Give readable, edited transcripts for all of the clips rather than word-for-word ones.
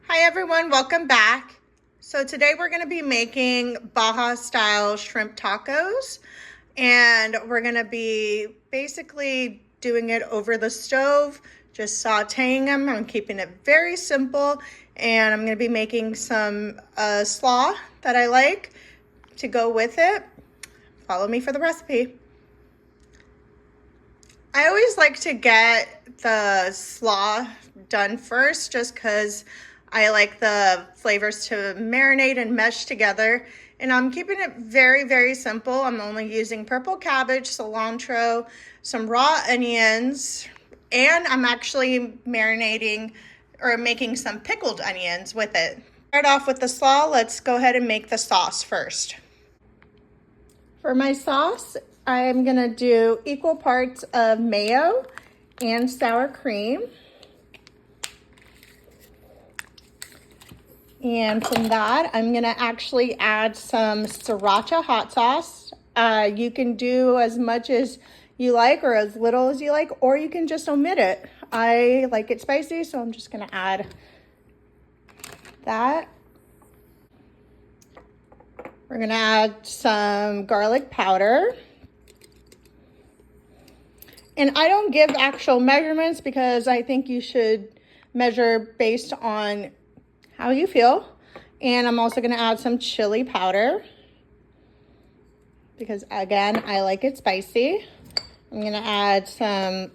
Hi everyone, welcome back. So today we're going to be making Baja-Style Shrimp Tacos, and we're going to be basically doing it over the stove, just sauteing them. I'm keeping it very simple, and I'm going to be making some slaw that I like to go with it. Follow me for the recipe. I always like to get the slaw done first just because I like the flavors to marinate and mesh together. And I'm keeping it very, very simple. I'm only using purple cabbage, cilantro, some raw onions, and I'm actually marinating or making some pickled onions with it. Start off with the slaw. Let's go ahead and make the sauce first. For my sauce, I'm gonna do equal parts of mayo and sour cream. And from that, I'm gonna actually add some sriracha hot sauce. You can do as much as you like or as little as you like, or you can just omit it. I like it spicy, so I'm just gonna add that. We're gonna add some garlic powder. And I don't give actual measurements because I think you should measure based on how you feel. And I'm also gonna add some chili powder because again, I like it spicy. I'm gonna add some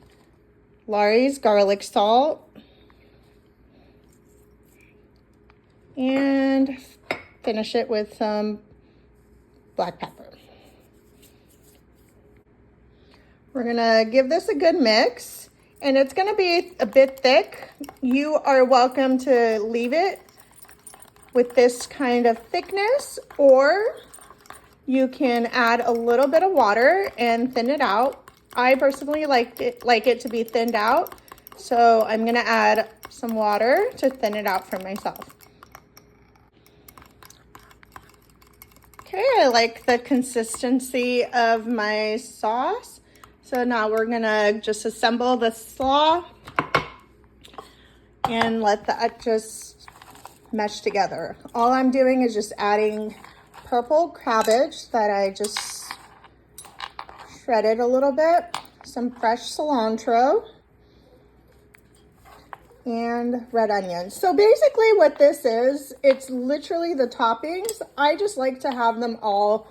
Lawry's garlic salt and finish it with some black pepper. We're gonna give this a good mix, and it's gonna be a bit thick. You are welcome to leave it with this kind of thickness, or you can add a little bit of water and thin it out. I personally like it to be thinned out, so I'm gonna add some water to thin it out for myself. Okay, I like the consistency of my sauce. So now we're gonna just assemble the slaw and let that just mesh together. All I'm doing is just adding purple cabbage that I just shredded a little bit, some fresh cilantro, and red onions. So basically what this is, it's literally the toppings. I just like to have them all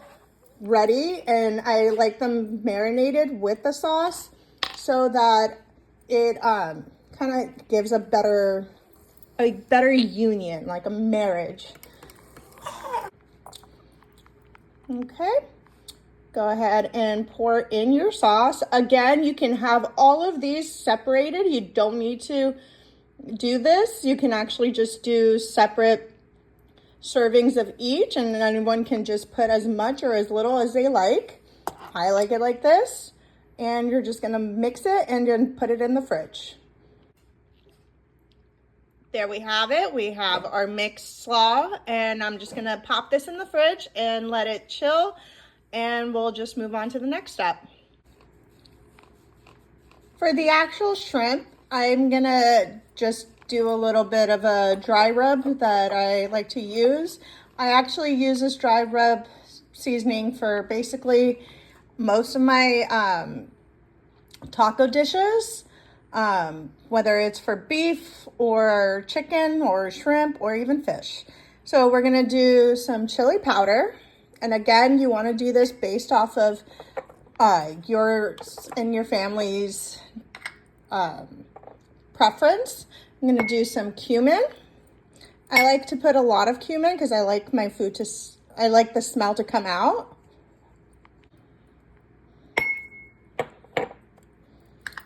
ready, and I like them marinated with the sauce so that it kind of gives a better union, like a marriage. Okay, go ahead and pour in your sauce. Again, you can have all of these separated. You don't need to do this. You can actually just do separate servings of each, and anyone can just put as much or as little as they like. I like it like this, and you're just gonna mix it and then put it in the fridge. There we have it. We have our mixed slaw, and I'm just gonna pop this in the fridge and let it chill, and we'll just move on to the next step. For the actual shrimp, I'm gonna just do a little bit of a dry rub that I like to use. I actually use this dry rub seasoning for basically most of my taco dishes, whether it's for beef or chicken or shrimp or even fish. So we're gonna do some chili powder. And again, you wanna do this based off of yours and your family's preference. I'm gonna do some cumin. I like to put a lot of cumin because I like my food I like the smell to come out.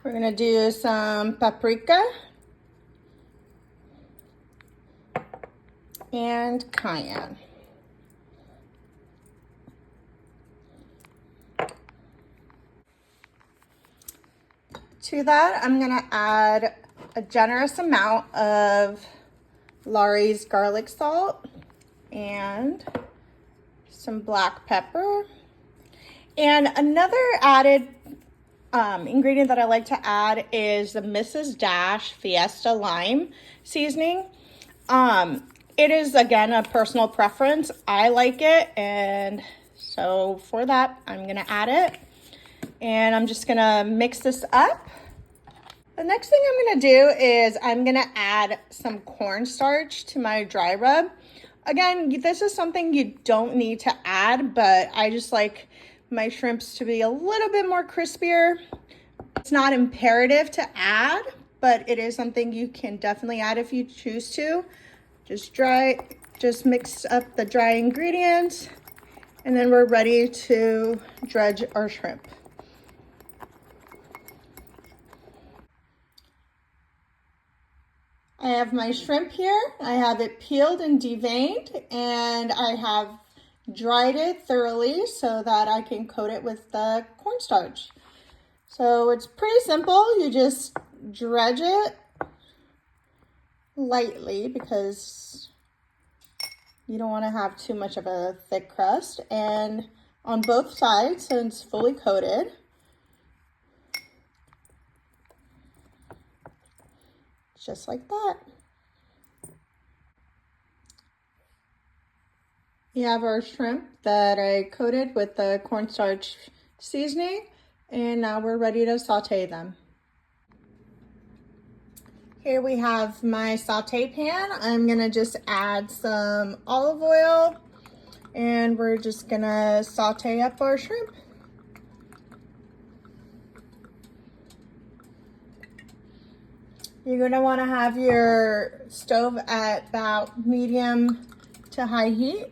We're gonna do some paprika and cayenne. To that, I'm gonna add a generous amount of Lawry's garlic salt and some black pepper. And another added ingredient that I like to add is the Mrs. Dash Fiesta Lime seasoning. It is, again, a personal preference. I like it, and so for that, I'm gonna add it. And I'm just gonna mix this up. The next thing I'm gonna do is I'm gonna add some cornstarch to my dry rub. Again, this is something you don't need to add, but I just like my shrimps to be a little bit more crispier. It's not imperative to add, but it is something you can definitely add if you choose to. Just mix up the dry ingredients, and then we're ready to dredge our shrimp. I have my shrimp here. I have it peeled and deveined, and I have dried it thoroughly so that I can coat it with the cornstarch. So it's pretty simple. You just dredge it lightly because you don't want to have too much of a thick crust, and on both sides so it's fully coated. Just like that. We have our shrimp that I coated with the cornstarch seasoning, and now we're ready to saute them. Here we have my saute pan. I'm gonna just add some olive oil, and we're just gonna saute up our shrimp. You're gonna wanna have your stove at about medium to high heat.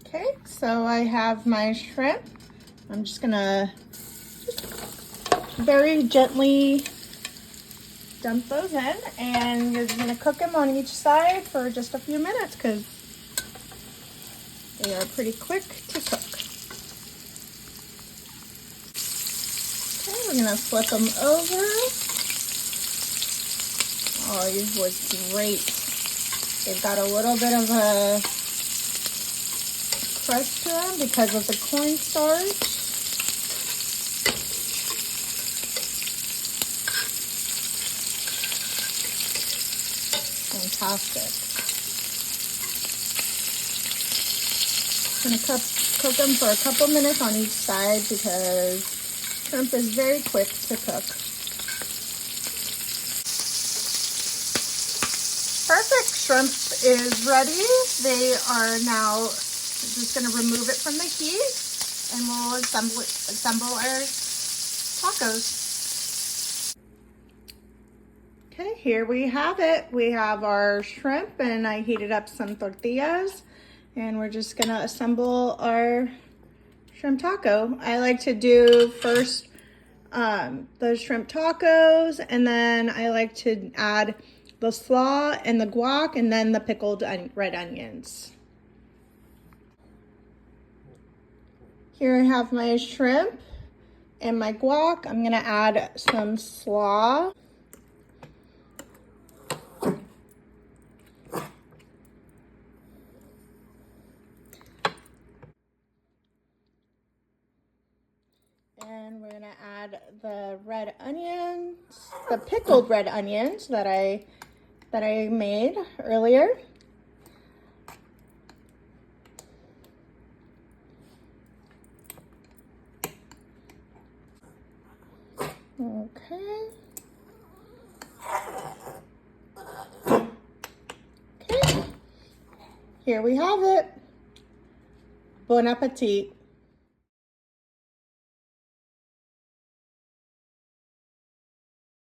Okay, so I have my shrimp. I'm just gonna very gently dump those in, and you're gonna cook them on each side for just a few minutes because they are pretty quick to cook. Okay, we're gonna flip them over. Oh, these look great. They've got a little bit of a crust to them because of the cornstarch. Fantastic. I'm gonna cook them for a couple minutes on each side because shrimp is very quick to cook. Perfect, shrimp is ready. They are now just gonna remove it from the heat, and we'll assemble our tacos. Okay, here we have it. We have our shrimp, and I heated up some tortillas, and we're just gonna assemble our shrimp taco. I like to do first the shrimp tacos, and then I like to add the slaw and the guac, and then the pickled red onions. Here I have my shrimp and my guac. I'm gonna add some slaw. And we're gonna add the red onions, the pickled red onions that I made earlier. Okay. Okay. Here we have it. Bon appetit.